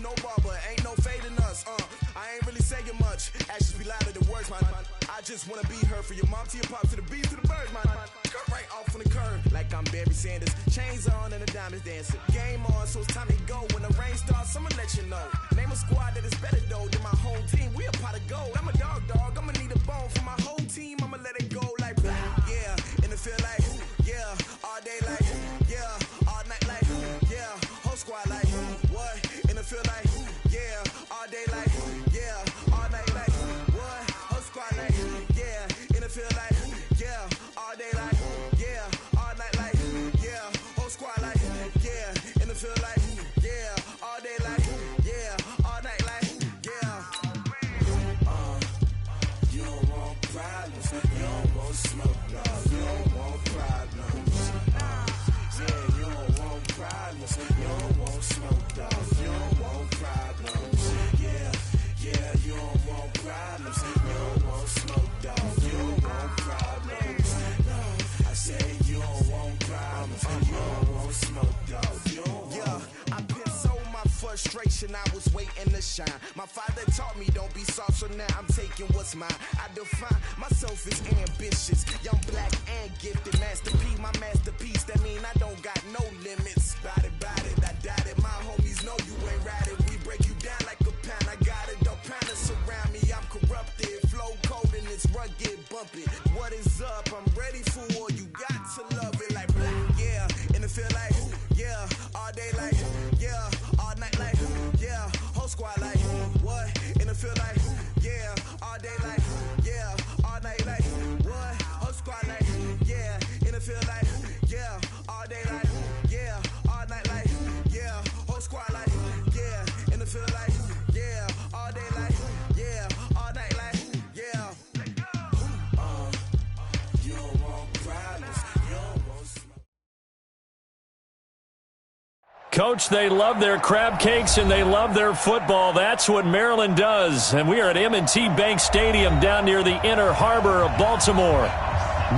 no barber, ain't no fading us. I ain't really saying much. Actions be louder than words, man. I just wanna be heard from your mom to your pop to the beat to the birds, man. Cut right off on the curb, like I'm Barry Sanders. Chains on and the diamonds dancing. Game on, so it's time to go. When the rain starts, I'ma let you know. Name a squad that is better though than my whole team. We a pot of gold. I'm a dog. I'ma need a bone for my whole team. I'ma let it go like yeah. And it feel like yeah. All day like yeah. All night like yeah. Whole squad like what? And it feel like yeah. All day like yeah. All night like what? Whole squad like yeah. And it feel like yeah. All day like yeah. All night like yeah. Whole squad like yeah. And it feel like yeah. All day like yeah. All night like yeah. You don't want problems. You don't want smoke. No, you don't want problems. Yeah, you don't want problems. You don't want smoke. No, you don't want problems. Yeah, you don't want problems. You don't want smoke. No, you don't want problems. No, I say you don't want problems. You don't want smoke. No, you don't want. I put so my frustration. I was waiting to shine. My father taught me don't be soft, so now I'm taking what's mine. I define myself as ambitious, young, black, and gifted. Master P, my masterpiece. That mean I don't got no limits. Bout it, I doubt it. My homies know you ain't ratted. We break you down like a pound. I got it, don't pound to surround me. I'm corrupted, flow cold and it's rugged, bumpy. What is up? I'm ready for war. You got to love it like yeah. And it feel like yeah. All day like yeah. All night like yeah. Whole squad like what? And it feel like yeah. All day like yeah. All night like what? Whole squad like yeah. And it feel like yeah. All day like yeah. All night like yeah. Whole squad like yeah. And it feel like yeah. All day like yeah. All night like yeah. You don't want problems. You don't want smoke. Coach, they love their crab cakes and they love their football. That's what Maryland does. And we are at M&T Bank Stadium down near the Inner Harbor of Baltimore.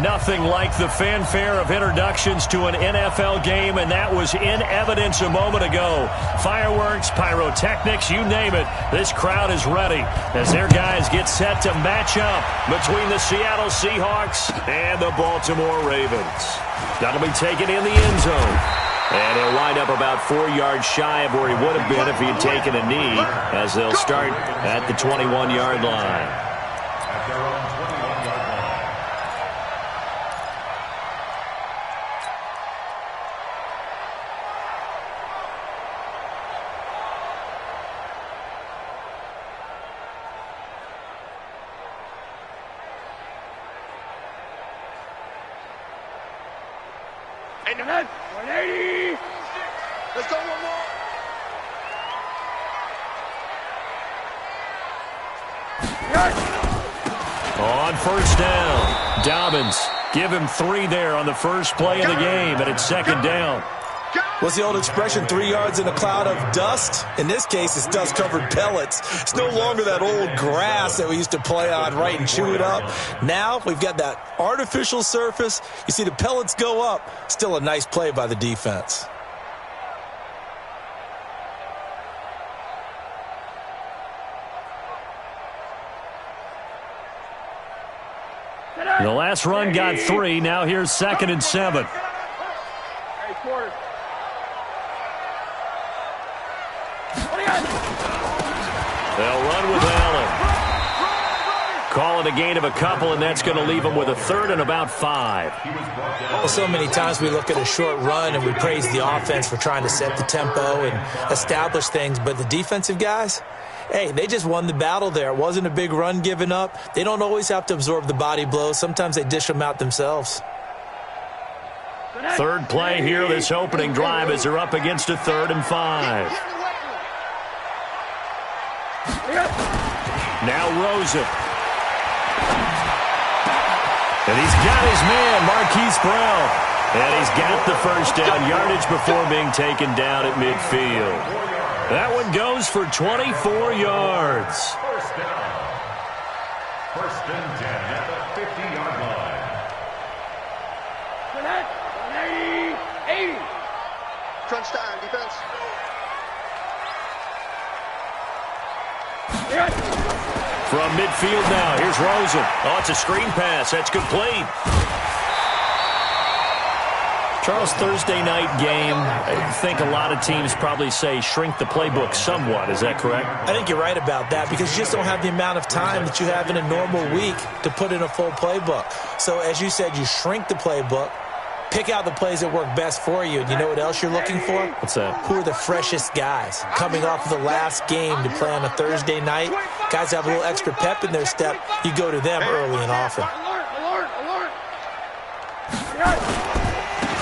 Nothing like the fanfare of introductions to an NFL game, and that was in evidence a moment ago. Fireworks, pyrotechnics, you name it. This crowd is ready as their guys get set to match up between the Seattle Seahawks and the Baltimore Ravens. That'll be taken in the end zone. And he'll wind up about 4 yards shy of where he would have been if he had taken a knee, as they'll start at the 21-yard line. In the net, 180. Let's go one more. On first down, Dobbins. Give him 3 there on the first play of the game, and it's second down. What's the old expression, 3 yards in a cloud of dust? In this case, it's dust-covered pellets. It's no longer that old grass that we used to play on, right, and chew it up. Now we've got that artificial surface. You see the pellets go up. Still a nice play by the defense. The last run got 3. Now here's 2nd and 7. They'll run with Allen. Call it a gain of a couple, and that's going to leave them with a 3rd and about 5. Well, so many times we look at a short run and we praise the offense for trying to set the tempo and establish things, but the defensive guys, hey, they just won the battle there. It wasn't a big run given up. They don't always have to absorb the body blows. Sometimes they dish them out themselves. 3rd play here, this opening drive, as they're up against a 3rd and 5. Now Rosen. And he's got his man, Marquise Brown. And he's got the first down yardage before being taken down at midfield. That one goes for 24 yards. First down. 1st and 10 at the 50-yard line. 180. Crunch time, defense. From midfield now, here's Rosen. Oh, it's a screen pass. That's complete. Charles, Thursday night game, I think a lot of teams probably say shrink the playbook somewhat. Is that correct? I think you're right about that because you just don't have the amount of time that you have in a normal week to put in a full playbook. So as you said, you shrink the playbook, pick out the plays that work best for you. And you know what else you're looking for? What's that? Who are the freshest guys coming off of the last game to play on a Thursday night? Guys have a little extra pep in their step. You go to them early and often.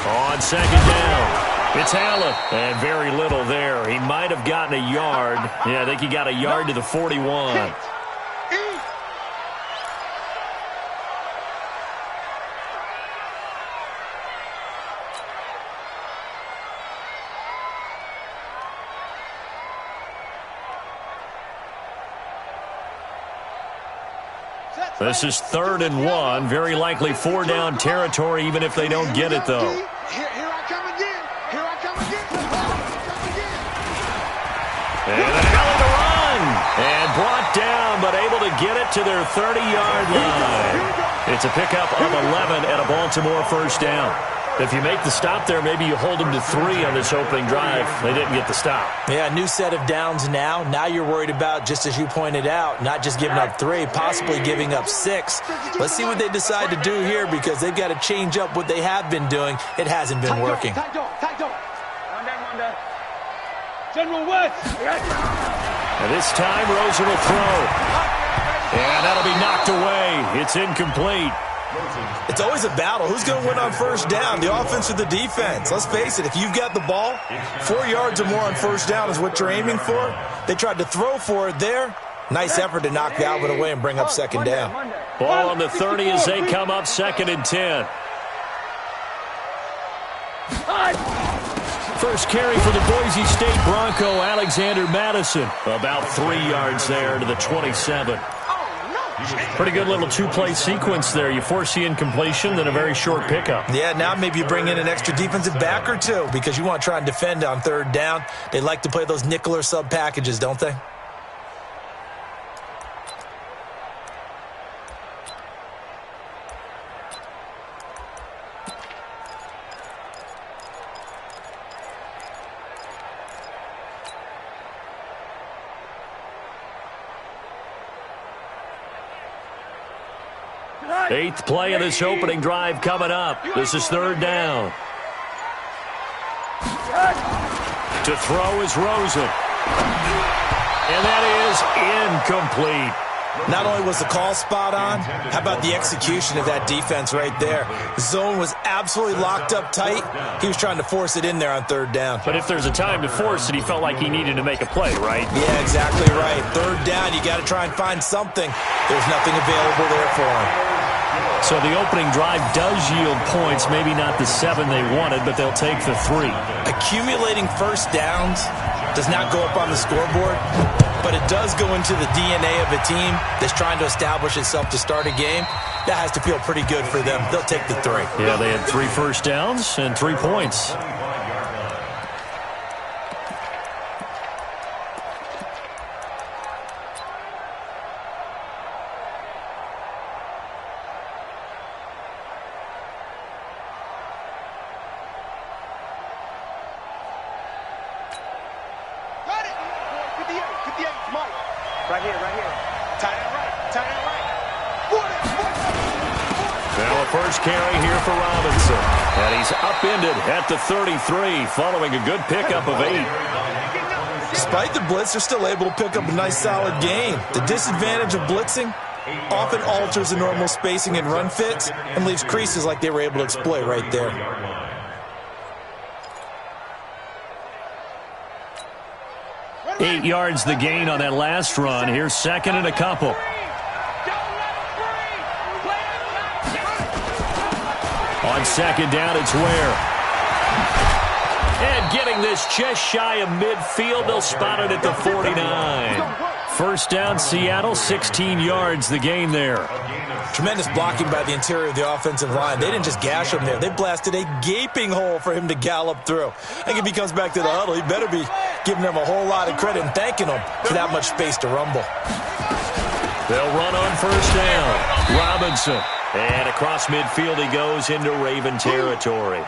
On second down, it's Allen. And very little there. He might have gotten a yard. Yeah, I think he got a yard to the 41. This is 3rd and 1. Very likely 4-down territory, even if they don't get it, though. Here I come again. Here I come again. And a hell of a run. And brought down, but able to get it to their 30-yard line. It's a pickup of 11 and a Baltimore first down. If you make the stop there, maybe you hold them to 3 on this opening drive. They didn't get the stop. Yeah, new set of downs now. Now you're worried about, just as you pointed out, not just giving up 3, possibly giving up 6. Let's see what they decide to do here because they've got to change up what they have been doing. It hasn't been working. General West. And this time, Rosen will throw. And that'll be knocked away. It's incomplete. It's always a battle. Who's going to win on first down, the offense or the defense? Let's face it, if you've got the ball, 4 yards or more on first down is what you're aiming for. They tried to throw for it there. Nice effort to knock that one away and bring up second down. Ball on the 30 as they come up 2nd and 10. First carry for the Boise State Bronco, Alexander Madison. About 3 yards there to the 27. Pretty good little 2-play sequence there. You force the incompletion, then a very short pickup. Yeah, now maybe you bring in an extra defensive back or 2 because you want to try and defend on 3rd down. They like to play those nickel or sub packages, don't they? Eighth play of this opening drive coming up. This is 3rd down. To throw is Rosen. And that is incomplete. Not only was the call spot on, how about the execution of that defense right there? The zone was absolutely locked up tight. He was trying to force it in there on 3rd down. But if there's a time to force it, he felt like he needed to make a play, right? Yeah, exactly right. 3rd down, you got to try and find something. There's nothing available there for him. So the opening drive does yield points, maybe not the 7 they wanted, but they'll take the 3. Accumulating first downs does not go up on the scoreboard, but it does go into the DNA of a team that's trying to establish itself to start a game. That has to feel pretty good for them. They'll take the 3. Yeah, they had 3 first downs and 3 points. Right here. Tight end right. Now a first carry here for Robinson. And he's upended at the 33 following a good pickup of 8. Despite the blitz, they're still able to pick up a nice solid gain. The disadvantage of blitzing often alters the normal spacing and run fits and leaves creases like they were able to exploit right there. Eight yards the gain on that last run. Here's 2nd and a couple. On 2nd down, it's Ware. And getting this just shy of midfield. They'll spot it at the 49. First down, Seattle, 16 yards, the gain there. Tremendous blocking by the interior of the offensive line. They didn't just gash him there. They blasted a gaping hole for him to gallop through. I think if he comes back to the huddle, he better be giving them a whole lot of credit and thanking them for that much space to rumble. They'll run on first down. Robinson. And across midfield he goes into Raven territory.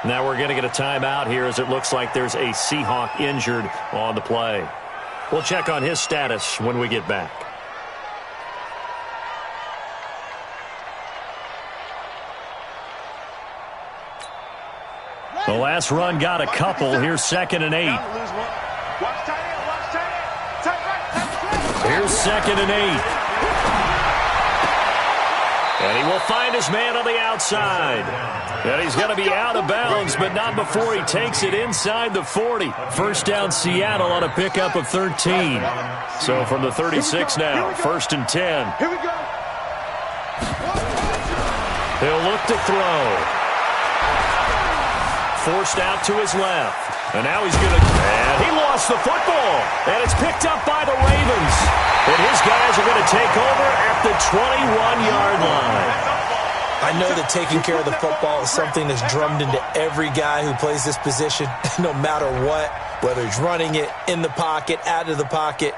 Now we're going to get a timeout here as it looks like there's a Seahawk injured on the play. We'll check on his status when we get back. The last run got a couple. Here's 2nd and 8. Here's 2nd and 8. And he will find his man on the outside. And he's going to be out of bounds, but not before he takes it inside the 40. First down, Seattle on a pickup of 13. So from the 36 now, 1st and 10. Here we go. He'll look to throw. Forced out to his left. And now he's going to... And he lost the football. And it's picked up by the Ravens. And his guys are going to take over at the 21-yard line. I know that taking care of the football is something that's drummed into every guy who plays this position, no matter what, whether he's running it, in the pocket, out of the pocket.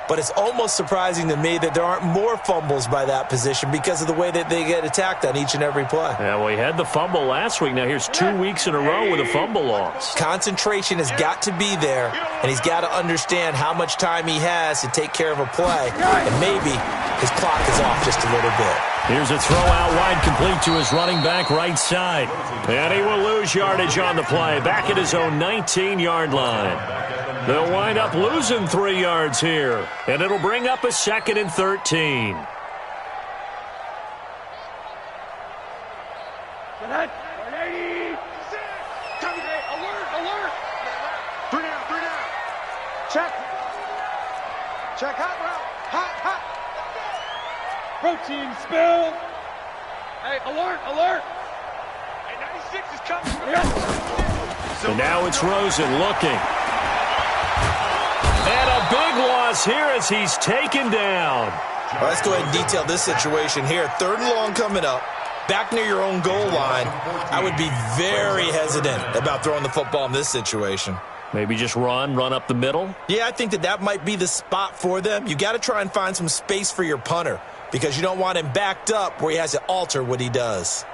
But it's almost surprising to me that there aren't more fumbles by that position because of the way that they get attacked on each and every play. Yeah, well, he had the fumble last week. Now here's 2 weeks in a row with a fumble loss. Concentration has got to be there, and he's got to understand how much time he has to take care of a play. And maybe his clock is off just a little bit. Here's a throw out wide complete to his running back right side. And he will lose yardage on the play, back at his own 19-yard line. They'll wind up losing 3 yards here, and it'll bring up a 2nd and 13. Alert! 3 down. Check. Hot route. Hot. Protein spill. Hey, alert. Hey, 96 is coming. And now it's Rosen looking. And a big loss here as he's taken down. All right, let's go ahead and detail this situation here. 3rd and long coming up. Back near your own goal line. I would be very hesitant about throwing the football in this situation. Maybe just run up the middle? Yeah, I think that might be the spot for them. You got to try and find some space for your punter because you don't want him backed up where he has to alter what he does.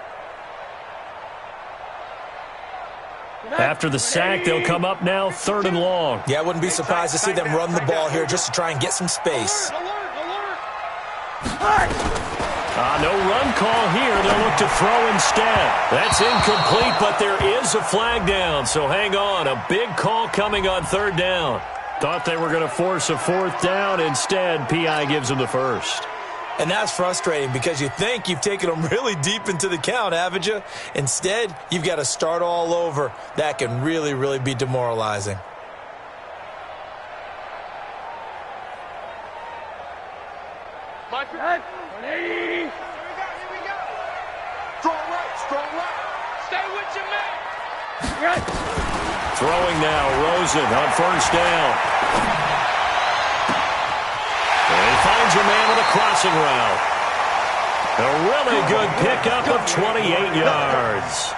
After the sack, they'll come up now 3rd and long. Yeah, I wouldn't be surprised to see them run the ball here just to try and get some space. No run call here. They'll look to throw instead. That's incomplete, but there is a flag down. So hang on. A big call coming on 3rd down. Thought they were going to force a 4th down. Instead, P.I. gives them the first. And that's frustrating because you think you've taken them really deep into the count, haven't you? Instead, you've got to start all over. That can really, really be demoralizing. My friend. 180. Here we go. Strong right. Stay with your man. Throwing now, Rosen on 1st down. And he finds a man with a crossing route. A really good pickup of 28 yards.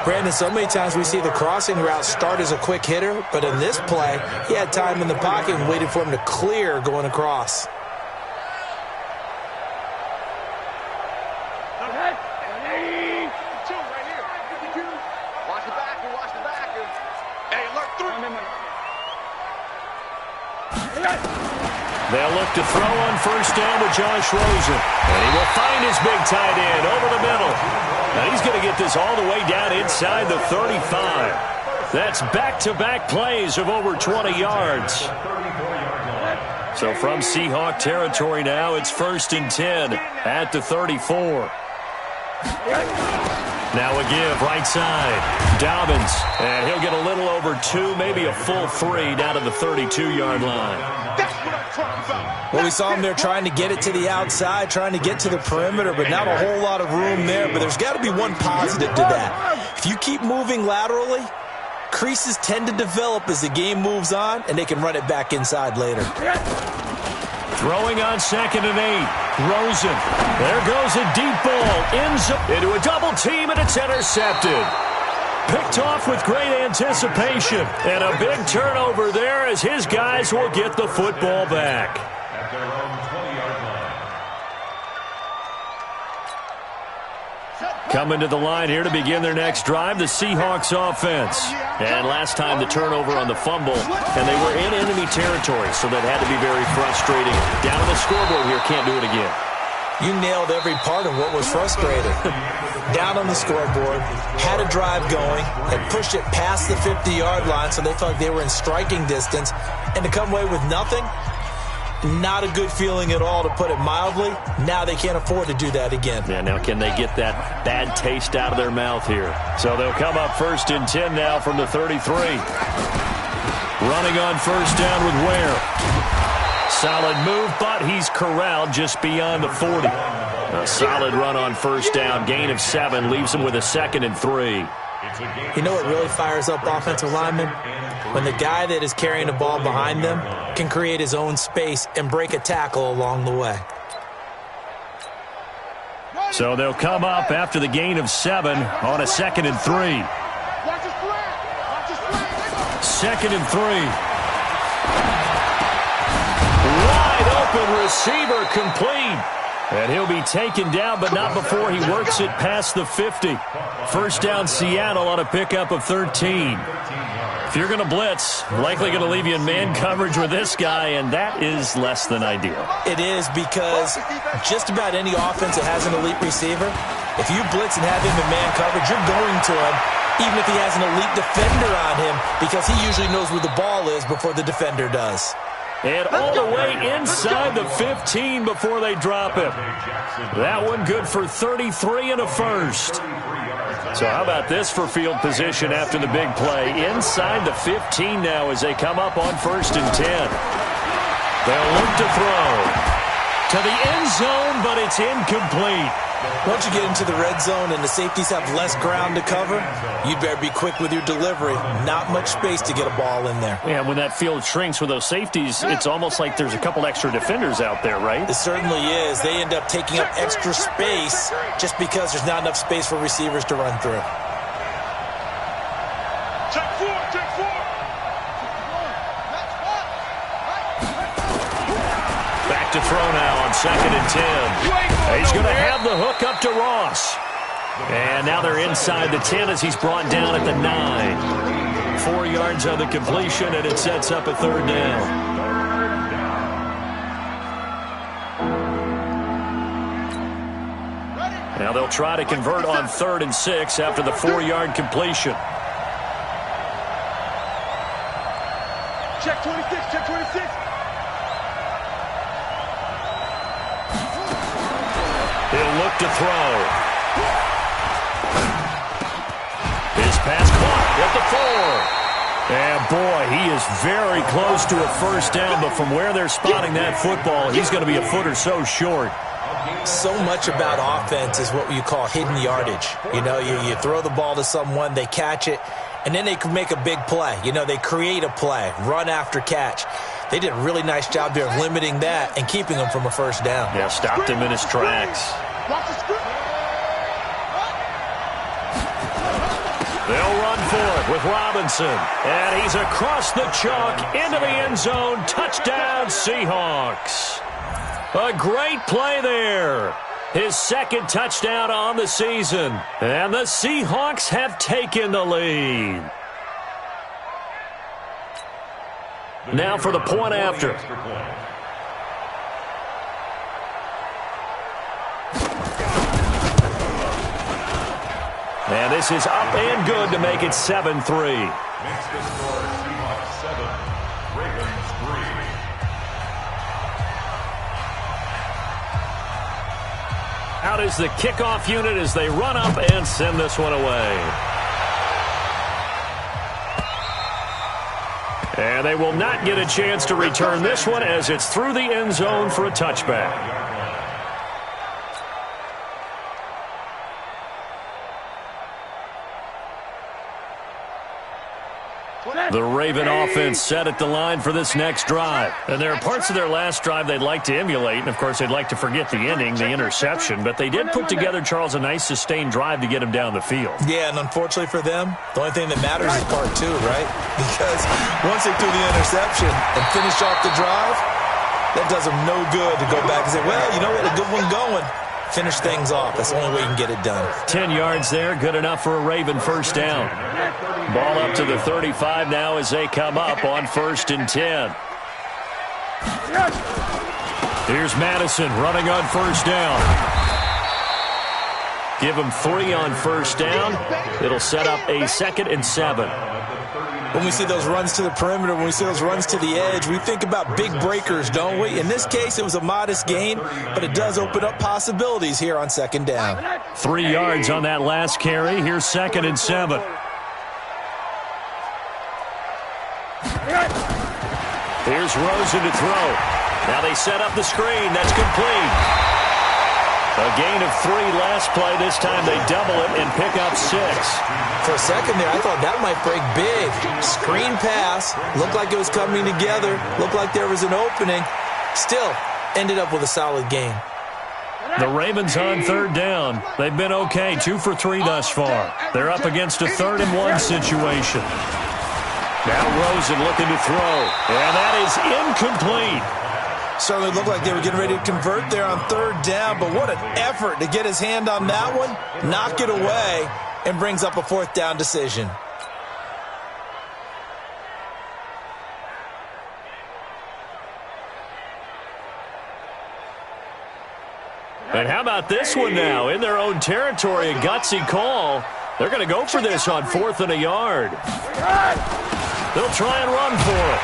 Brandon, so many times we see the crossing route start as a quick hitter, but in this play, he had time in the pocket and waited for him to clear going across. They'll look to throw on 1st down with Josh Rosen. And he will find his big tight end over the middle. Now he's going to get this all the way down inside the 35. That's back-to-back plays of over 20 yards. So from Seahawk territory now, it's 1st and 10 at the 34. Now a give right side. Dobbins. And he'll get a little over 2, maybe a full 3 down to the 32-yard line. Well, we saw him there trying to get it to the outside, trying to get to the perimeter, but not a whole lot of room there. But there's got to be one positive to that. If you keep moving laterally, creases tend to develop as the game moves on, and they can run it back inside later. Throwing on 2nd and 8. Rosen. There goes a deep ball. Into a double team, and it's intercepted. Picked off with great anticipation. And a big turnover there as his guys will get the football back. At their own 20-yard line. Coming to the line here to begin their next drive, the Seahawks offense. And last time the turnover on the fumble, and they were in enemy territory, so that had to be very frustrating. Down on the scoreboard here, can't do it again. You nailed every part of what was frustrating. Down on the scoreboard, had a drive going, had pushed it past the 50-yard line, so they felt like they were in striking distance, and to come away with nothing, not a good feeling at all, to put it mildly. Now they can't afford to do that again. Yeah, now can they get that bad taste out of their mouth here? So they'll come up 1st and 10 now from the 33. Running on 1st down with Ware. Solid move, but he's corralled just beyond the 40. A solid run on 1st down. Gain of 7 leaves him with a 2nd and 3. You know what really fires up offensive linemen? When the guy that is carrying the ball behind them can create his own space and break a tackle along the way. So they'll come up after the gain of 7 on a 2nd and 3. 2nd and 3. Open receiver complete. And he'll be taken down, but not before he works it past the 50. 1st down Seattle on a pickup of 13. If you're going to blitz, likely going to leave you in man coverage with this guy, and that is less than ideal. It is, because just about any offense that has an elite receiver, if you blitz and have him in man coverage, you're going to him, even if he has an elite defender on him, because he usually knows where the ball is before the defender does. And all the way inside the 15 before they drop him. That one good for 33 and a 1st. So how about this for field position after the big play? Inside the 15 now as they come up on 1st and 10. They'll look to throw to the end zone, but it's incomplete. Once you get into the red zone and the safeties have less ground to cover, you better be quick with your delivery. Not much space to get a ball in there. Yeah, when that field shrinks with those safeties, it's almost like there's a couple extra defenders out there, right? It certainly is. They end up taking up extra space just because there's not enough space for receivers to run through. Check 4, check 4. Back to throw now on 2nd and 10. He's going to have the hook up to Ross. And now they're inside the 10 as he's brought down at the 9. 4 yards on the completion, and it sets up a 3rd down. Now they'll try to convert on 3rd and 6 after the 4-yard completion. Check 26, check 26. He'll look to throw. His pass caught at the 4. And boy, he is very close to a 1st down, but from where they're spotting that football, he's going to be a foot or so short. So much about offense is what you call hidden yardage. You know, you throw the ball to someone, they catch it, and then they can make a big play. You know, they create a play, run after catch. They did a really nice job there of limiting that and keeping him from a 1st down. Yeah, stopped him in his tracks. They'll run for it with Robinson. And he's across the chalk into the end zone. Touchdown, Seahawks. A great play there. His 2nd touchdown on the season. And the Seahawks have taken the lead. Now for the point after. And this is up and good to make it 7-3. Makes the score Seahawks 7, Ravens 3. Out is the kickoff unit as they run up and send this one away. And they will not get a chance to return this one as it's through the end zone for a touchback. The Raven offense set at the line for this next drive. And there are parts of their last drive they'd like to emulate, and, of course, they'd like to forget the inning, the interception. But they did put together, Charles, a nice sustained drive to get him down the field. Yeah, and unfortunately for them, the only thing that matters is part two, right? Because once they threw the interception and finished off the drive, that does them no good to go back and say, well, you know what, a good one going. Finish things off. That's the only way you can get it done. 10 yards there, good enough for a Raven first down. Ball up to the 35 now as they come up on 1st and 10. Here's Madison running on 1st down. Give him 3 on 1st down. It'll set up a 2nd and 7. When we see those runs to the perimeter, when we see those runs to the edge, we think about big breakers, don't we? In this case, it was a modest gain, but it does open up possibilities here on 2nd down. 3 yards on that last carry. Here's 2nd and 7. Here's Rosen to throw. Now they set up the screen. That's complete. A gain of 3 last play. This time they double it and pick up 6. For a second there, I thought that might break big. Screen pass. Looked like it was coming together. Looked like there was an opening. Still ended up with a solid gain. The Ravens on 3rd down. They've been okay. 2 for 3 thus far. They're up against a 3rd and 1 situation. Now Rosen looking to throw. And that is incomplete. Certainly looked like they were getting ready to convert there on 3rd down, but what an effort to get his hand on that one, knock it away, and brings up a 4th down decision. And how about this one now? In their own territory, a gutsy call. They're going to go for this on 4th and a yard. They'll try and run for it.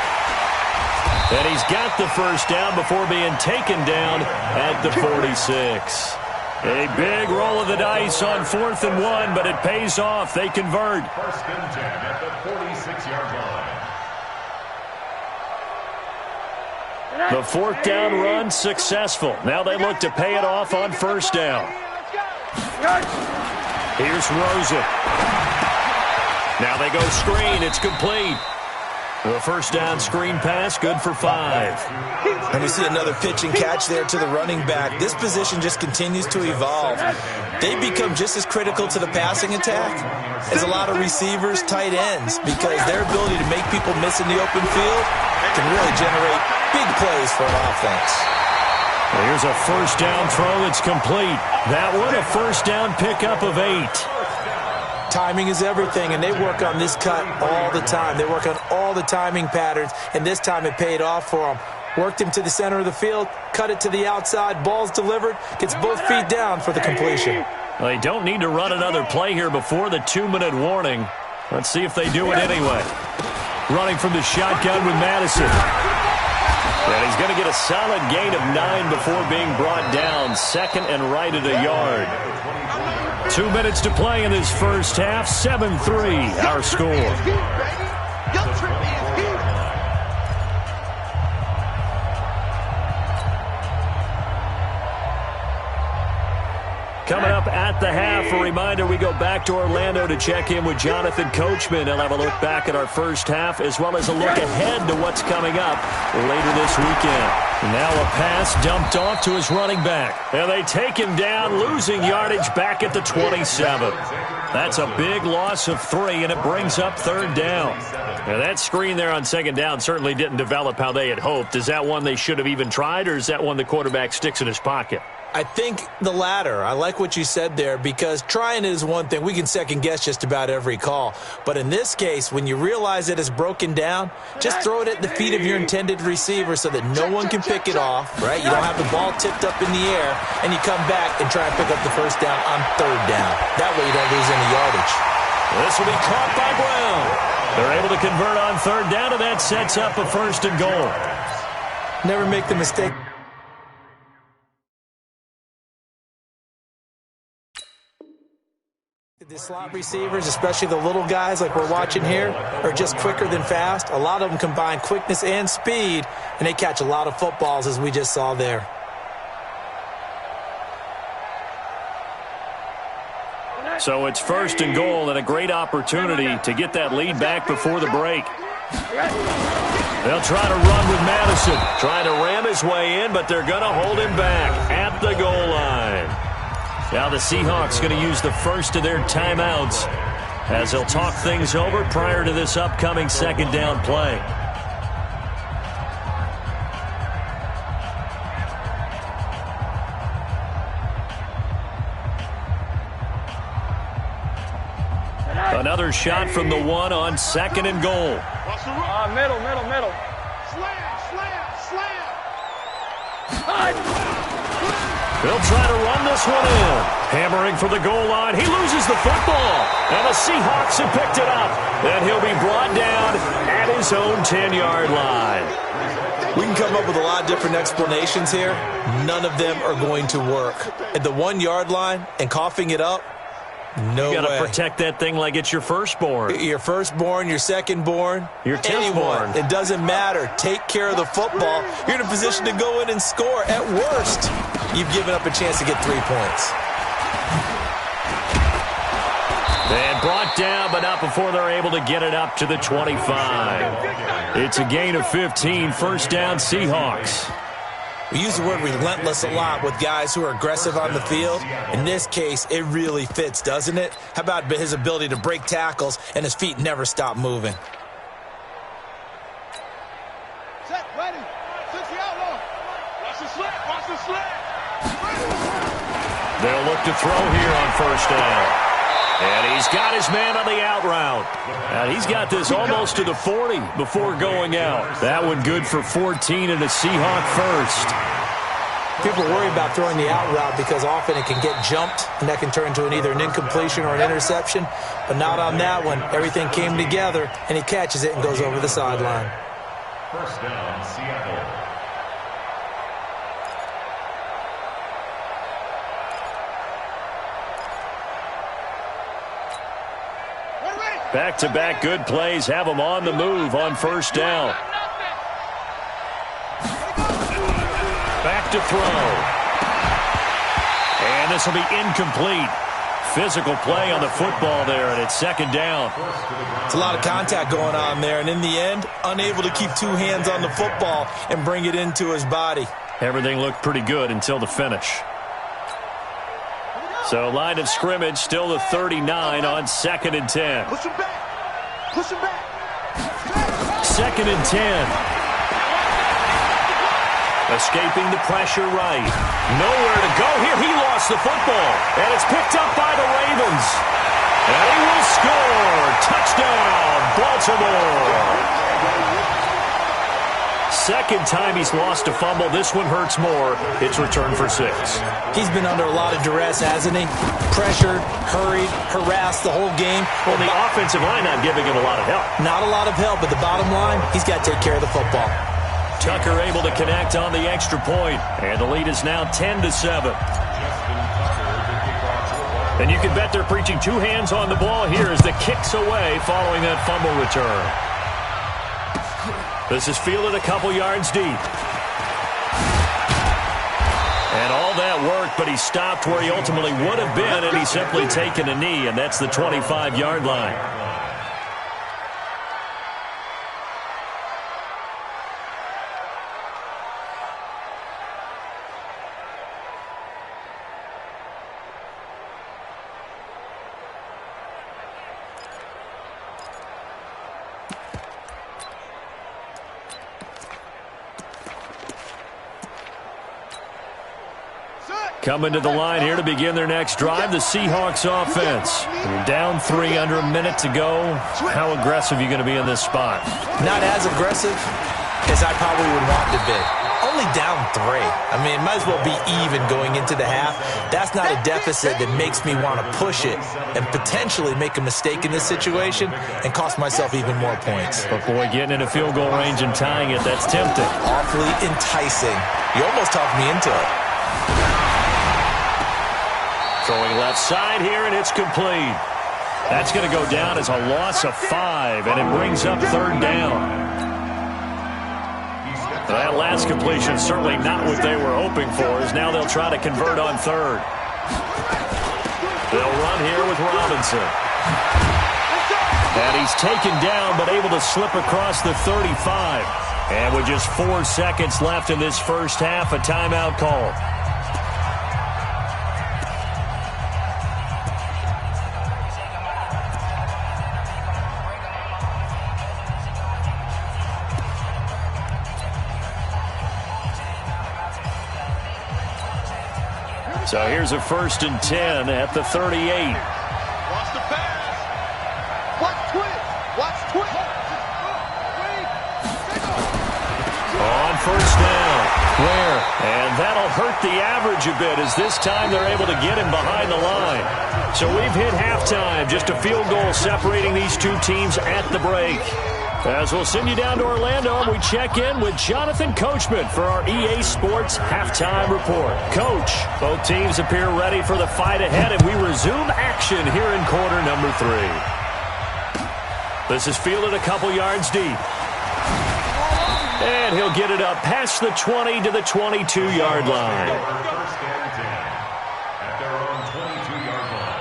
And he's got the 1st down before being taken down at the 46. A big roll of the dice on 4th and 1, but it pays off. They convert. 1st and 10 at the 46-yard line. The 4th down run successful. Now they look to pay it off on 1st down. Here's Rosen. Now they go screen. It's complete. The 1st down screen pass, good for 5. And we see another pitch and catch there to the running back. This position just continues to evolve. They become just as critical to the passing attack as a lot of receivers, tight ends, because their ability to make people miss in the open field can really generate big plays for an offense. Here's a 1st down throw. It's complete. That one, a 1st down pickup of 8. Timing is everything, and they work on this cut all the time. They work on all the timing patterns, and this time it paid off for them. Worked him to the center of the field, cut it to the outside, ball's delivered, gets both feet down for the completion. Well, they don't need to run another play here before the 2-minute warning. Let's see if they do it anyway. Running from the shotgun with Madison. And he's going to get a solid gain of 9 before being brought down. 2nd and right at a yard. 2 minutes to play in this first half. 7-3, our score. Coming up at the half, a reminder, we go back to Orlando to check in with Jonathan Coachman. He'll have a look back at our first half as well as a look ahead to what's coming up later this weekend. Now a pass dumped off to his running back. And they take him down, losing yardage back at the 27. That's a big loss of 3, and it brings up 3rd down. Now that screen there on 2nd down certainly didn't develop how they had hoped. Is that one they should have even tried, or is that one the quarterback sticks in his pocket? I think the latter. I like what you said there, because trying it is one thing. We can second guess just about every call. But in this case, when you realize it is broken down, just throw it at the feet of your intended receiver so that no one can pick it off, right? You don't have the ball tipped up in the air, and you come back and try and pick up the 1st down on 3rd down. That way you don't lose any yardage. This will be caught by Brown. They're able to convert on 3rd down, and that sets up a 1st and goal. Never make the mistake. The slot receivers, especially the little guys like we're watching here, are just quicker than fast. A lot of them combine quickness and speed, and they catch a lot of footballs, as we just saw there. So it's 1st and goal, and a great opportunity to get that lead back before the break. They'll try to run with Madison. Trying to ram his way in, but they're going to hold him back at the goal line. Now the Seahawks going to use the first of their timeouts as they'll talk things over prior to this upcoming second down play. Another shot from the one on second and goal. Middle. Slam. They'll try to run this one in. Hammering for the goal line. He loses the football. And the Seahawks have picked it up. And he'll be brought down at his own 10-yard line. We can come up with a lot of different explanations here. None of them are going to work. At the 1-yard line and coughing it up, no way. You got to protect that thing like it's your firstborn. Your firstborn, your secondborn, your tenthborn. It doesn't matter. Take care of the football. You're in a position to go in and score. At worst, you've given up a chance to get 3 points. And brought down, but not before they're able to get it up to the 25. It's a gain of 15, first down Seahawks. We use the word relentless a lot with guys who are aggressive on the field. In this case, it really fits, doesn't it? How about his ability to break tackles and his feet never stop moving? Set, ready. 60 outlaw. Watch the slant. They'll look to throw here on first down. And he's got his man on the out route. And he's got this almost to the 40 before going out. That one good for 14 and a Seahawk first. People worry about throwing the out route because often it can get jumped, and that can turn into either an incompletion or an interception. But not on that one. Everything came together, and he catches it and goes over the sideline. First down, Seattle. Back-to-back good plays have them on the move on first down. Back to throw. And this will be incomplete. Physical play on the football there, and it's second down. It's a lot of contact going on there, and in the end, unable to keep 2 hands on the football and bring it into his body. Everything looked pretty good until the finish. So line of scrimmage still the 39 on second and 10. Push him back. Second and 10. Escaping the pressure right. Nowhere to go here. He lost the football. And it's picked up by the Ravens. And he will score. Touchdown, Baltimore. Second time he's lost a fumble. This one hurts more. It's returned for 6. He's been under a lot of duress, hasn't he? Pressured, hurried, harassed the whole game. Well, the offensive line not giving him a lot of help. Not a lot of help, but the bottom line, he's got to take care of the football. Tucker able to connect on the extra point, and the lead is now 10-7. And you can bet they're preaching 2 hands on the ball here as the kick's away following that fumble return. This is fielded a couple yards deep. And all that worked, but he stopped where he ultimately would have been, and he's simply taken a knee, and that's the 25-yard line. Coming to the line here to begin their next drive, the Seahawks offense. You're down 3 under a minute to go. How aggressive are you going to be in this spot? Not as aggressive as I probably would want to be. Only down 3. I mean, it might as well be even going into the half. That's not a deficit that makes me want to push it and potentially make a mistake in this situation and cost myself even more points. But, boy, getting in a field goal range and tying it, that's tempting. Awfully enticing. You almost talked me into it. Throwing left side here, and it's complete. That's going to go down as a loss of 5, and it brings up third down. That last completion certainly not what they were hoping for, as now they'll try to convert on third. They'll run here with Robinson. And he's taken down but able to slip across the 35. And with just 4 seconds left in this first half, a timeout call. So here's a 1st and 10 at the 38. Watch the pass. Watch twist. Watch twist. On 1st down. Where? And that'll hurt the average a bit as this time they're able to get him behind the line. So we've hit halftime. Just a field goal separating these two teams at the break. As we'll send you down to Orlando, and we check in with Jonathan Coachman for our EA Sports Halftime Report. Coach, both teams appear ready for the fight ahead, and we resume action here in quarter number 3. This is fielded a couple yards deep. And he'll get it up past the 20 to the 22-yard line. First and 10 at their own 22-yard line.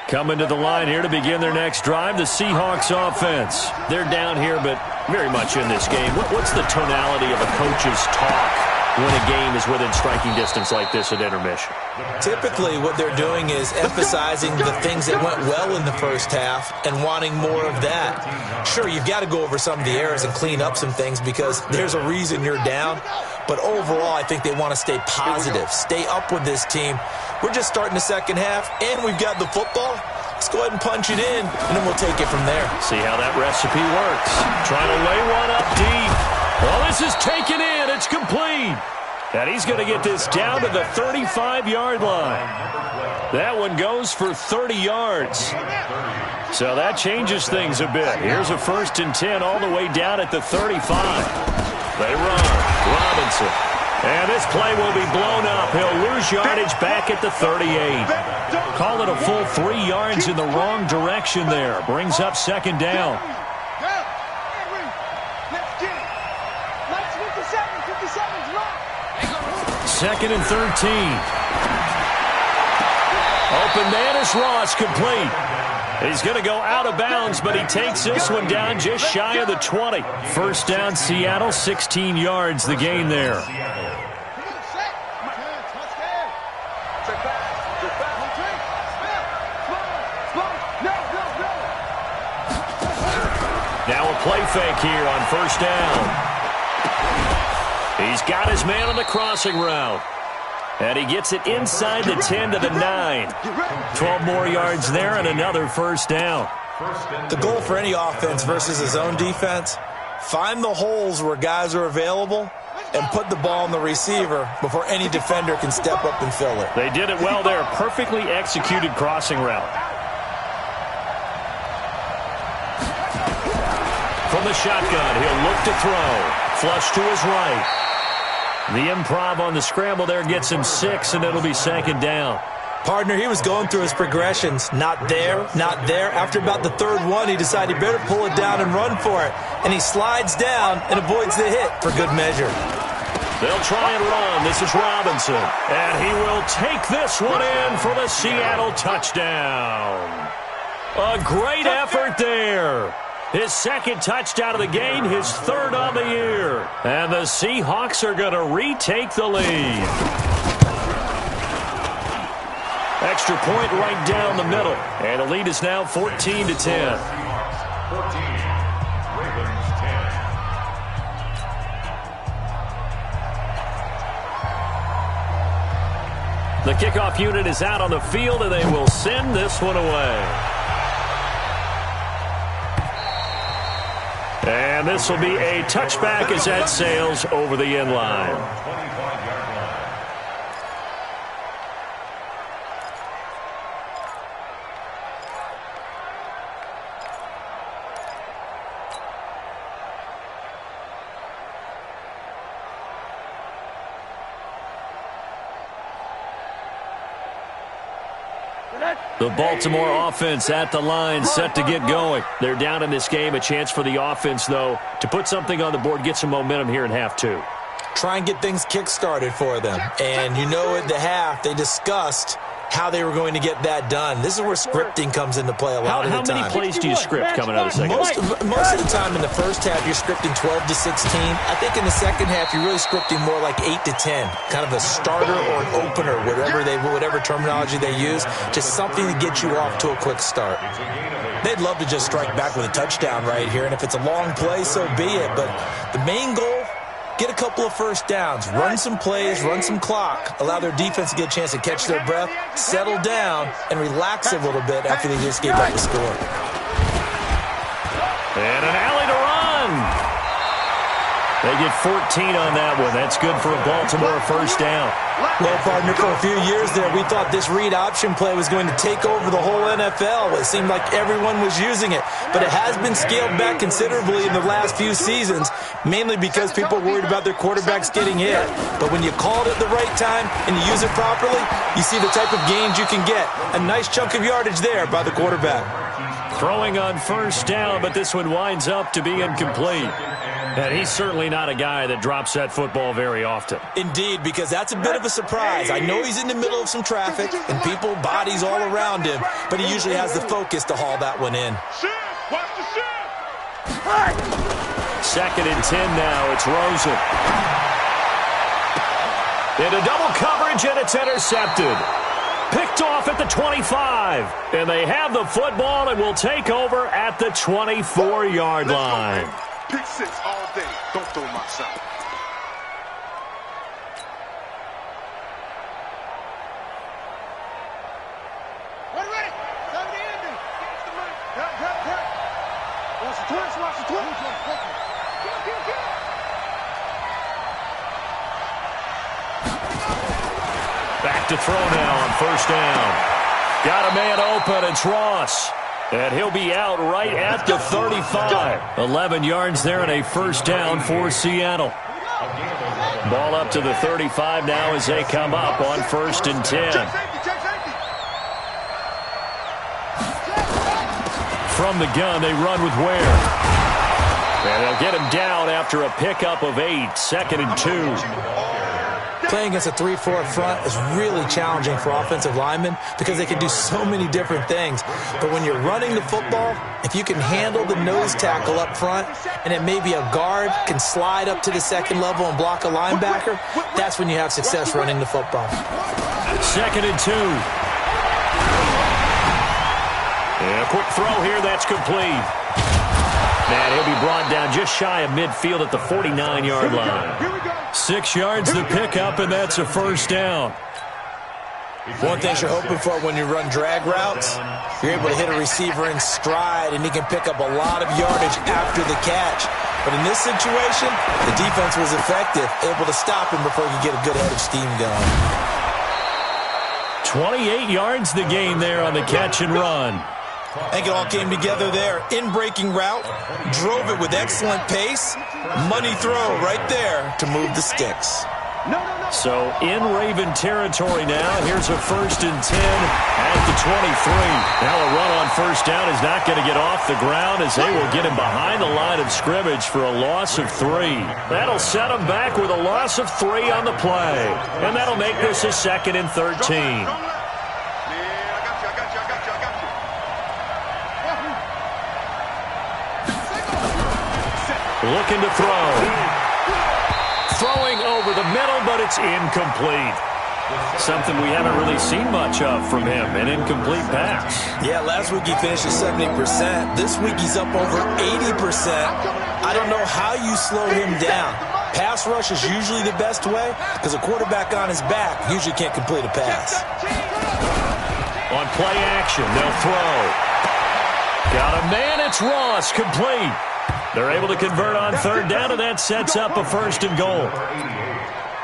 Coming to the line here to begin their next drive, the Seahawks offense. They're down here, but very much in this game. What's the tonality of a coach's talk when a game is within striking distance like this at intermission? Typically, what they're doing is emphasizing the things that went well in the first half and wanting more of that. Sure, you've got to go over some of the errors and clean up some things because there's a reason you're down. But overall, I think they want to stay positive, stay up with this team. We're just starting the second half, and we've got the football. Let's go ahead and punch it in, and then we'll take it from there. See how that recipe works. Trying to lay one up deep. Well, this is taken in. It's complete. And he's going to get this down to the 35-yard line. That one goes for 30 yards. So that changes things a bit. Here's a 1st and 10 all the way down at the 35. They run. Robinson. And this play will be blown up. He'll lose yardage back at the 38. Call it a full 3 yards in the wrong direction there. Brings up 2nd down. Let's 57's right. 2nd and 13. Open man is Ross, complete. He's going to go out of bounds, but he takes this one down just shy of the 20. 1st down, Seattle, 16 yards, the gain there. Now a play fake here on 1st down. He's got his man on the crossing route. And he gets it inside the 10 to the 9. 12 more yards there and another 1st down. The goal for any offense versus a zone defense, find the holes where guys are available and put the ball on the receiver before any defender can step up and fill it. They did it well there. Perfectly executed crossing route. From the shotgun, he'll look to throw. Flush to his right. The improv on the scramble there gets him 6, and it'll be 2nd down. Partner, he was going through his progressions. Not there, not there. After about the 3rd one, he decided he better pull it down and run for it. And he slides down and avoids the hit for good measure. They'll try and run. This is Robinson. And he will take this one in for the Seattle touchdown. A great effort there. His 2nd touchdown of the game, his 3rd on the year. And the Seahawks are going to retake the lead. Extra point right down the middle. And the lead is now 14-10. 14. Ravens 10. The kickoff unit is out on the field, and they will send this one away. And this will be a touchback as that sails over the end line. 25-yard line. The Baltimore offense at the line, set to get going. They're down in this game. A chance for the offense, though, to put something on the board, get some momentum here in half 2. Try and get things kick-started for them. And you know at the half, they discussed how they were going to get that done. This is where scripting comes into play a lot of the time. How many plays do you script coming out of the second half? Most of the time in the first half, you're scripting 12 to 16. I think in the second half, you're really scripting more like 8 to 10, kind of a starter or an opener, whatever terminology they use, just something to get you off to a quick start. They'd love to just strike back with a touchdown right here, and if it's a long play, so be it. But the main goal, get a couple of first downs, run some plays, run some clock, allow their defense to get a chance to catch their breath, settle down, and relax a little bit after they just gave up the score. And an alley to run. They get 14 on that one. That's good for a Baltimore first down. Well, partner, for a few years there, we thought this read option play was going to take over the whole NFL. It seemed like everyone was using it, but it has been scaled back considerably in the last few seasons, mainly because people are worried about their quarterbacks getting hit. But when you call it at the right time and you use it properly, you see the type of gains you can get. A nice chunk of yardage there by the quarterback. Throwing on first down, but this one winds up to be incomplete. And he's certainly not a guy that drops that football very often. Indeed, because that's a bit of a surprise. I know he's in the middle of some traffic and people, bodies all around him, but he usually has the focus to haul that one in. Watch the shit! 2nd and 10 now. It's Rosen. Into double coverage, and it's intercepted. Picked off at the 25. And they have the football and will take over at the 24-yard line. Pick 6 all day. Don't throw my shot. Ready. Come to the ending. Cut. Watch the twist. Back to throw now on first down. Got a man open. It's Ross. And he'll be out right at the 35. 11 yards there and a first down for Seattle. Ball up to the 35 now as they come up on 1st and 10. From the gun, they run with Ware. And they'll get him down after a pickup of 8. 2nd and 2. Playing against a 3-4 front is really challenging for offensive linemen because they can do so many different things. But when you're running the football, if you can handle the nose tackle up front and then maybe a guard can slide up to the second level and block a linebacker, that's when you have success running the football. 2nd and 2. And a quick throw here, that's complete. And he'll be brought down just shy of midfield at the 49-yard line. 6 yards the pickup, and that's a first down. One thing you're hoping for when you run drag routes, you're able to hit a receiver in stride, and he can pick up a lot of yardage after the catch. But in this situation, the defense was effective, able to stop him before he could get a good head of steam going. 28 yards the gain there on the catch and run. I think it all came together there. In-breaking route, drove it with excellent pace. Money throw right there to move the sticks. So in Raven territory now. Here's a 1st and 10 at the 23. Now a run on first down is not going to get off the ground as they will get him behind the line of scrimmage for a loss of 3. That'll set him back with a loss of 3 on the play. And that'll make this a 2nd and 13. Looking to throw. Throwing over the middle, but it's incomplete. Something we haven't really seen much of from him, an incomplete pass. Yeah, last week he finished at 70%. This week he's up over 80%. I don't know how you slow him down. Pass rush is usually the best way because a quarterback on his back usually can't complete a pass. On play action, they'll throw. Got a man, it's Ross, complete. They're able to convert on 3rd down, and that sets up a 1st and goal.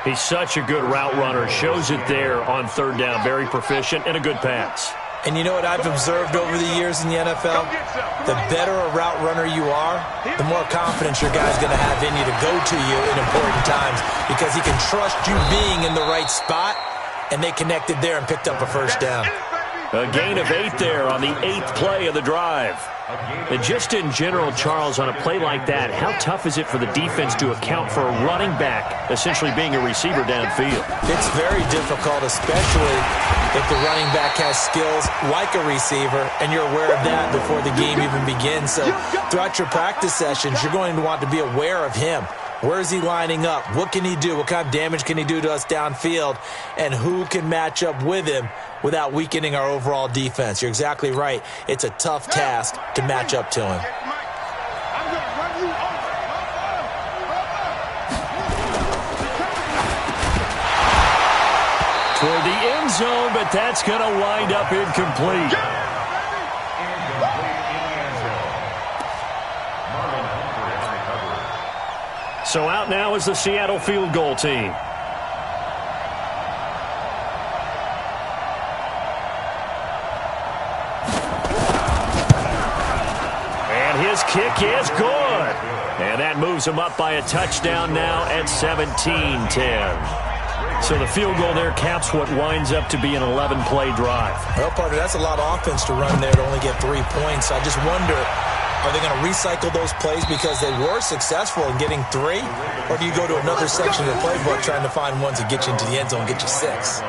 He's such a good route runner. Shows it there on 3rd down. Very proficient and a good pass. And you know what I've observed over the years in the NFL? The better a route runner you are, the more confidence your guy's going to have in you to go to you in important times because he can trust you being in the right spot, and they connected there and picked up a 1st down. A gain of 8 there on the 8th play of the drive. And just in general, Charles, on a play like that, how tough is it for the defense to account for a running back essentially being a receiver downfield? It's very difficult, especially if the running back has skills like a receiver, and you're aware of that before the game even begins. So throughout your practice sessions, you're going to want to be aware of him. Where is he lining up? What can he do? What kind of damage can he do to us downfield? And who can match up with him without weakening our overall defense? You're exactly right. It's a tough task to match up to him. Toward the end zone, but that's going to wind up incomplete. So out now is the Seattle field goal team. And his kick is good. And that moves him up by a touchdown now at 17-10. So the field goal there caps what winds up to be an 11-play drive. Well, partner, that's a lot of offense to run there to only get 3 points. I just wonder, are they going to recycle those plays because they were successful in getting 3? Or do you go to another section of the playbook trying to find ones that get you into the end zone and get you 6?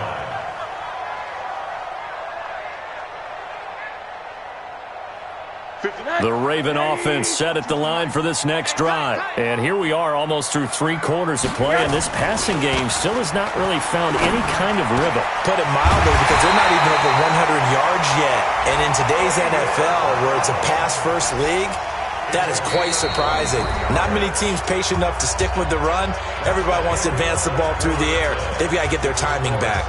The Raven offense set at the line for this next drive. And here we are almost through 3 quarters of play, and this passing game still has not really found any kind of rhythm. Put it mildly, because they're not even over 100 yards yet. And in today's NFL, where it's a pass-first league, that is quite surprising. Not many teams patient enough to stick with the run. Everybody wants to advance the ball through the air. They've got to get their timing back.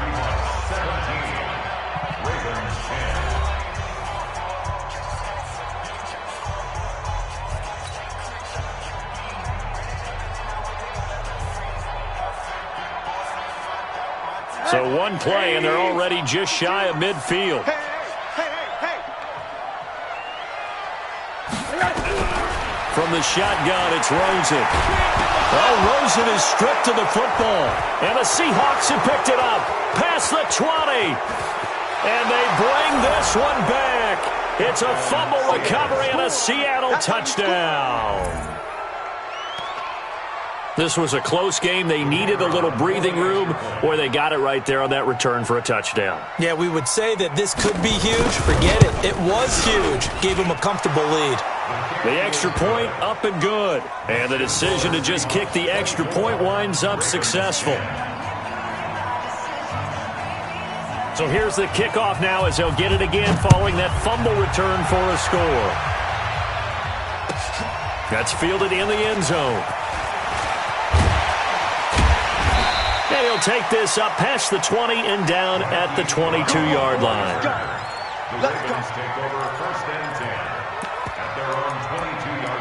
So 1 play, and they're already just shy of midfield. From the shotgun, it's Rosen. Well, Rosen is stripped to the football. And the Seahawks have picked it up. Past the 20. And they bring this one back. It's a fumble recovery and a Seattle touchdown. This was a close game. They needed a little breathing room, or they got it right there on that return for a touchdown. Yeah, we would say that this could be huge. Forget it. It was huge. Gave them a comfortable lead. The extra point up and good. And the decision to just kick the extra point winds up successful. So here's the kickoff now as they'll get it again following that fumble return for a score. That's fielded in the end zone. And he'll take this up past the 20 and down at the 22-yard line. The Ravens take over 1st and 10 at their own 22-yard line.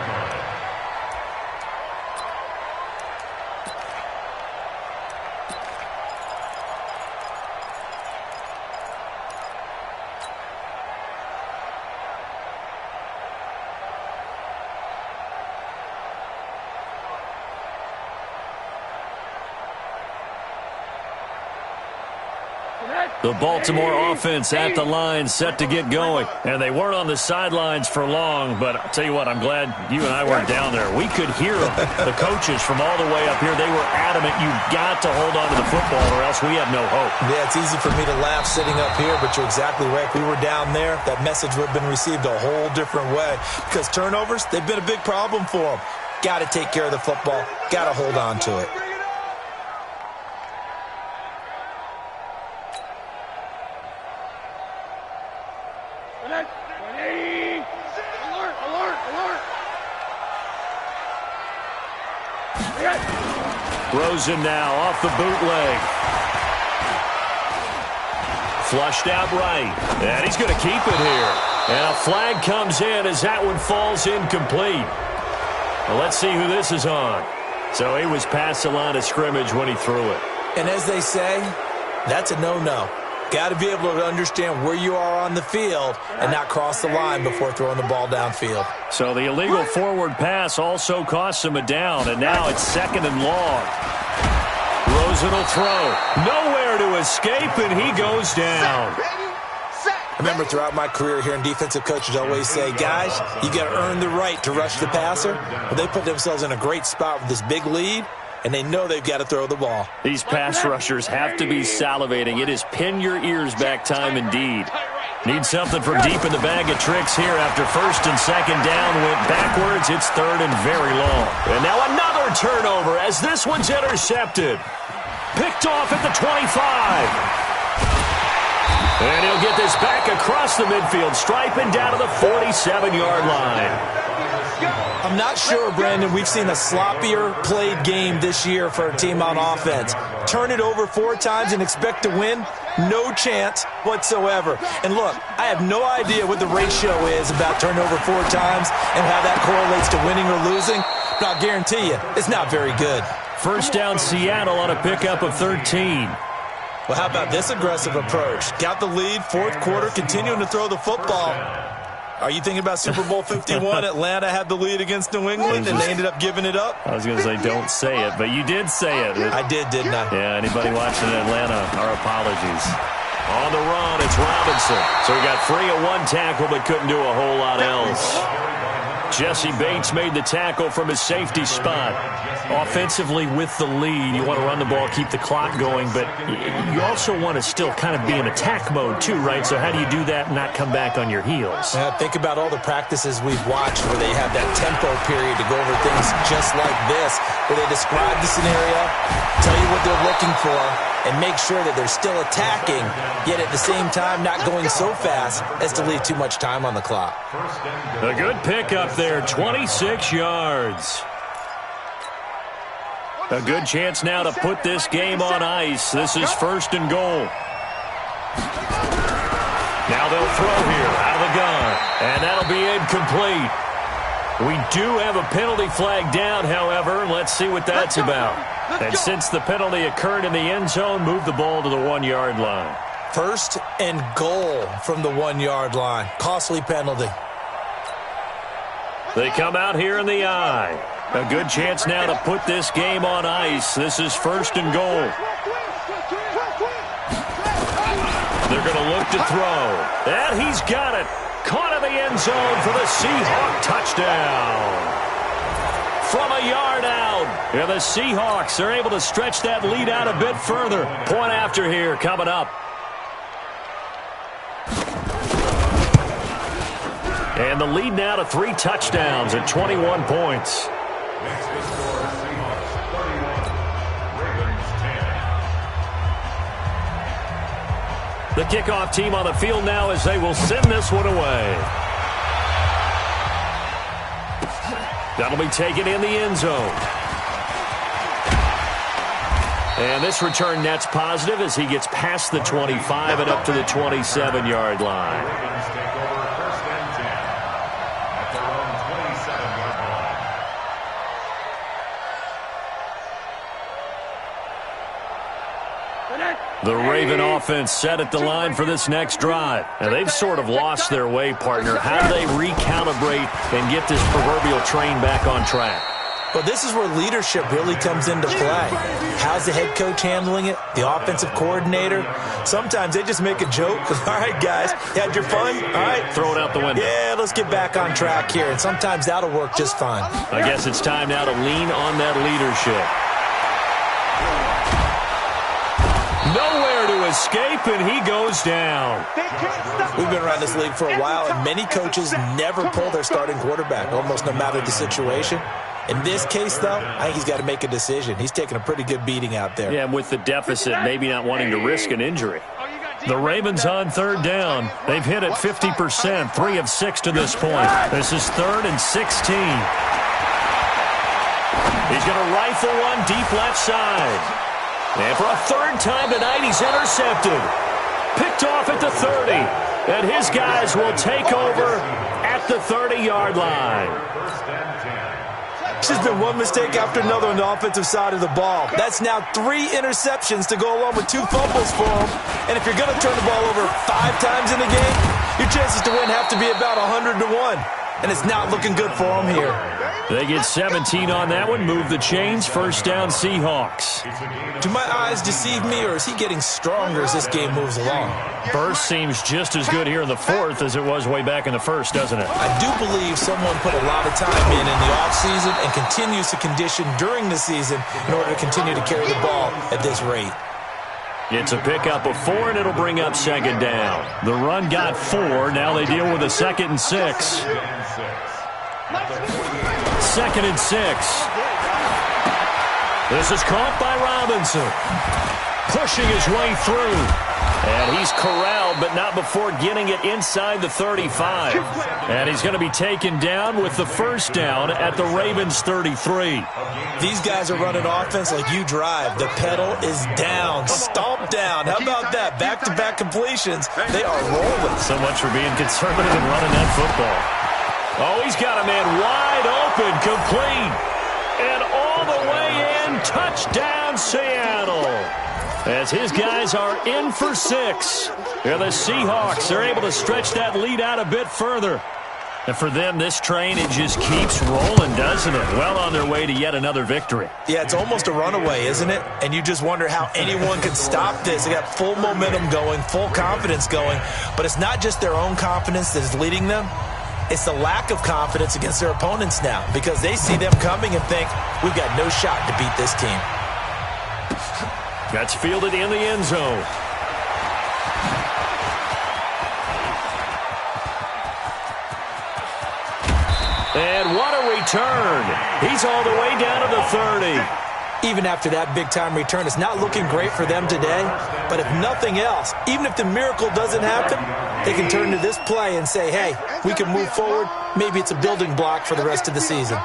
The Baltimore offense at the line, set to get going. And they weren't on the sidelines for long, but I'll tell you what, I'm glad you and I weren't down there. We could hear them. The coaches from all the way up here, they were adamant, you've got to hold on to the football or else we have no hope. Yeah, it's easy for me to laugh sitting up here, but you're exactly right. If we were down there, that message would have been received a whole different way. Because turnovers, they've been a big problem for them. Got to take care of the football. Got to hold on to it. Rosen now off the bootleg. Flushed out right. And he's going to keep it here. And a flag comes in as that one falls incomplete. Well, let's see who this is on. So he was past the line of scrimmage when he threw it. And as they say, that's a no-no. Got to be able to understand where you are on the field and not cross the line before throwing the ball downfield. So the illegal forward pass also costs him a down, and now it's 2nd and long. Rosen will throw. Nowhere to escape, and he goes down. I remember throughout my career hearing defensive coaches always say, guys, you got to earn the right to rush the passer. Well, they put themselves in a great spot with this big lead, and they know they've got to throw the ball. These pass rushers have to be salivating. It is pin your ears back time indeed. Need something from deep in the bag of tricks here after first and second down went backwards. It's third and very long. And now another turnover as this one's intercepted. Picked off at the 25. And he'll get this back across the midfield stripe and down to the 47-yard line. I'm not sure, Brandon, we've seen a sloppier played game this year for a team on offense. Turn it over 4 times and expect to win? No chance whatsoever. And look, I have no idea what the ratio is about turnover 4 times and how that correlates to winning or losing, but I'll guarantee you it's not very good. First down Seattle on a pickup of 13. Well, how about this aggressive approach? Got the lead, fourth quarter, continuing to throw the football. Are you thinking about Super Bowl 51? Atlanta had the lead against New England, and they ended up giving it up? I was going to say don't say it, but you did say it. I did, didn't I? Yeah, anybody watching in Atlanta, our apologies. On the run, it's Robinson. So he got free of 1 tackle, but couldn't do a whole lot else. Jesse Bates made the tackle from his safety spot. Offensively with the lead, you want to run the ball, keep the clock going, but you also want to still kind of be in attack mode too, right? So how do you do that and not come back on your heels? Think about all the practices we've watched where they have that tempo period to go over things just like this, where they describe the scenario, tell you what they're looking for, and make sure that they're still attacking, yet at the same time not going so fast as to leave too much time on the clock. A good pickup there, 26 yards. A good chance now to put this game on ice. This is first and goal. Now they'll throw here out of the gun, and that'll be incomplete. We do have a penalty flag down, however. Let's see what that's about. And since the penalty occurred in the end zone, move the ball to the 1-yard line. First and goal from the 1-yard line. Costly penalty. They come out here in the eye. A good chance now to put this game on ice. This is first and goal. They're going to look to throw. And he's got it. Caught in the end zone for the Seahawk touchdown. From a yard out. And the Seahawks are able to stretch that lead out a bit further. Point after here coming up. And the lead now to 3 touchdowns at 21 points. Next to score, Seahawks 31, Ravens 10. The kickoff team on the field now as they will send this one away. That'll be taken in the end zone. And this return net's positive as he gets past the 25 and up to the 27-yard line. Ravens take over first and 10 at their own 27-yard line. The Raven offense set at the line for this next drive. And they've sort of lost their way, partner. How do they recalibrate and get this proverbial train back on track? Well, this is where leadership really comes into play. How's the head coach handling it? The offensive coordinator? Sometimes they just make a joke. All right, guys, you had your fun? All right. Throw it out the window. Yeah, let's get back on track here. And sometimes that'll work just fine. I guess it's time now to lean on that leadership. Nowhere to escape, and he goes down. We've been around this league for a while, and many coaches never pull their starting quarterback, almost no matter the situation. In this case, though, I think he's got to make a decision. He's taking a pretty good beating out there. Yeah, and with the deficit, maybe not wanting to risk an injury. The Ravens on third down. They've hit it 50%, 3 of 6 to this point. This is 3rd and 16. He's going to rifle one deep left side. And for a 3rd time tonight, he's intercepted. Picked off at the 30. And his guys will take over at the 30-yard line. It's just been one mistake after another on the offensive side of the ball. That's now 3 interceptions to go along with 2 fumbles for him. And if you're going to turn the ball over 5 times in the game, your chances to win have to be about 100 to 1. And it's not looking good for him here. They get 17 on that one, move the chains, first down Seahawks. Do my eyes deceive me, or is he getting stronger as this game moves along? Burst seems just as good here in the fourth as it was way back in the first, doesn't it? I do believe someone put a lot of time in the offseason and continues to condition during the season in order to continue to carry the ball at this rate. It's a pickup of 4, and it'll bring up second down. The run got 4. Now they deal with a 2nd and 6. 2nd and 6. This is caught by Robinson. Pushing his way through. And he's corralled, but not before getting it inside the 35. And he's going to be taken down with the first down at the Ravens' 33. These guys are running offense like you drive. The pedal is down, stomped down. How about that? Back-to-back completions. They are rolling. So much for being conservative and running that football. Oh, he's got a man wide open, complete. And all the way in, touchdown Seattle. As his guys are in for 6. Here the Seahawks are able to stretch that lead out a bit further. And for them, this train, it just keeps rolling, doesn't it? Well on their way to yet another victory. Yeah, it's almost a runaway, isn't it? And you just wonder how anyone could stop this. They got full momentum going, full confidence going. But it's not just their own confidence that is leading them. It's the lack of confidence against their opponents now, because they see them coming and think, we've got no shot to beat this team. That's fielded in the end zone. And what a return. He's all the way down to the 30. Even after that big-time return, it's not looking great for them today. But if nothing else, even if the miracle doesn't happen, they can turn to this play and say, hey, we can move forward. Maybe it's a building block for the rest of the season.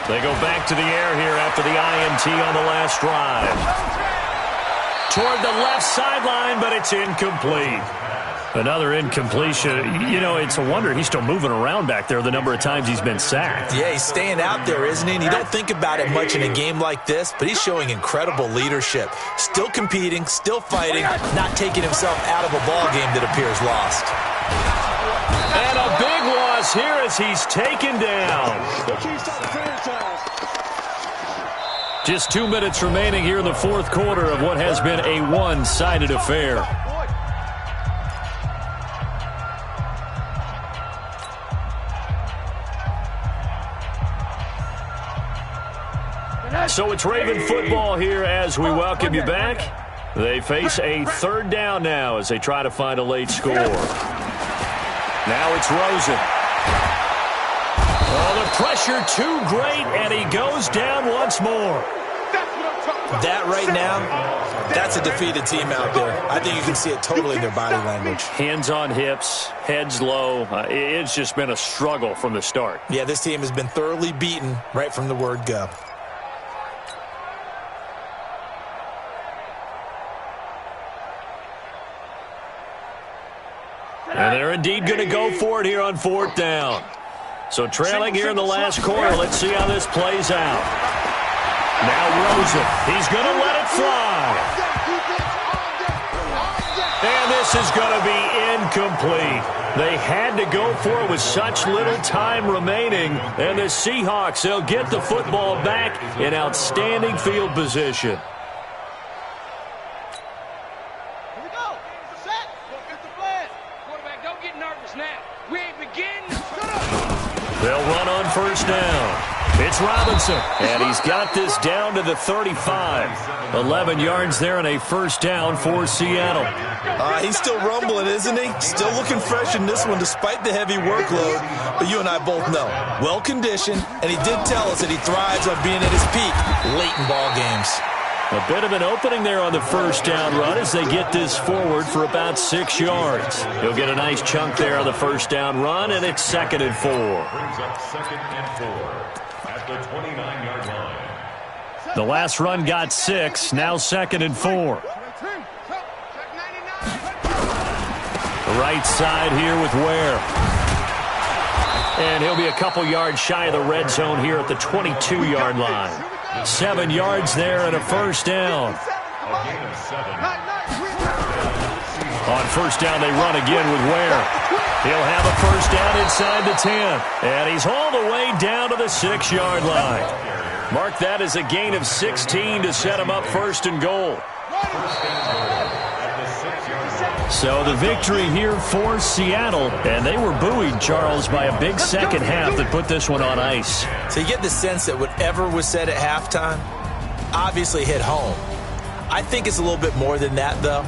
They go back to the air here after the INT on the last drive. Toward the left sideline, but it's incomplete. Another incompletion. You know, it's a wonder he's still moving around back there the number of times he's been sacked. Yeah, he's staying out there, isn't he? And you don't think about it much in a game like this, but he's showing incredible leadership. Still competing, still fighting, not taking himself out of a ball game that appears lost. And a big loss here as he's taken down. Just 2 minutes remaining here in the fourth quarter of what has been a one-sided affair. So it's Raven football here as we welcome you back. They face a third down now as they try to find a late score. Now it's Rosen. Oh, the pressure too great, and he goes down once more. That right now, that's a defeated team out there. I think you can see it totally in their body language. Hands on hips, heads low. It's just been a struggle from the start. Yeah, this team has been thoroughly beaten right from the word go. And they're indeed going to go for it here on fourth down. So trailing here in the last quarter, let's see how this plays out. Now Rosen, he's going to let it fly. And this is going to be incomplete. They had to go for it with such little time remaining. And the Seahawks, they'll get the football back in outstanding field position. They'll run on first down. It's Robinson, and he's got this down to the 35. 11 yards there and a first down for Seattle. He's still rumbling, isn't he? Still looking fresh in this one despite the heavy workload. But you and I both know, well-conditioned, and he did tell us that he thrives on being at his peak late in ball games. A bit of an opening there on the first down run as they get this forward for about 6 yards. He'll get a nice chunk there on the first down run, and it's 2nd and 4. Brings up 2nd and 4 at the 29-yard line. The last run got 6, now 2nd and 4. The right side here with Ware. And he'll be a couple yards shy of the red zone here at the 22-yard line. 7 yards there and a first down. On first down, they run again with Ware. He'll have a first down inside the 10. And he's hauled away down to the 6-yard line. Mark that as a gain of 16 to set him up first and goal. So the victory here for Seattle. And they were buoyed, Charles, by a big second half that put this one on ice. So you get the sense that whatever was said at halftime obviously hit home. I think it's a little bit more than that, though.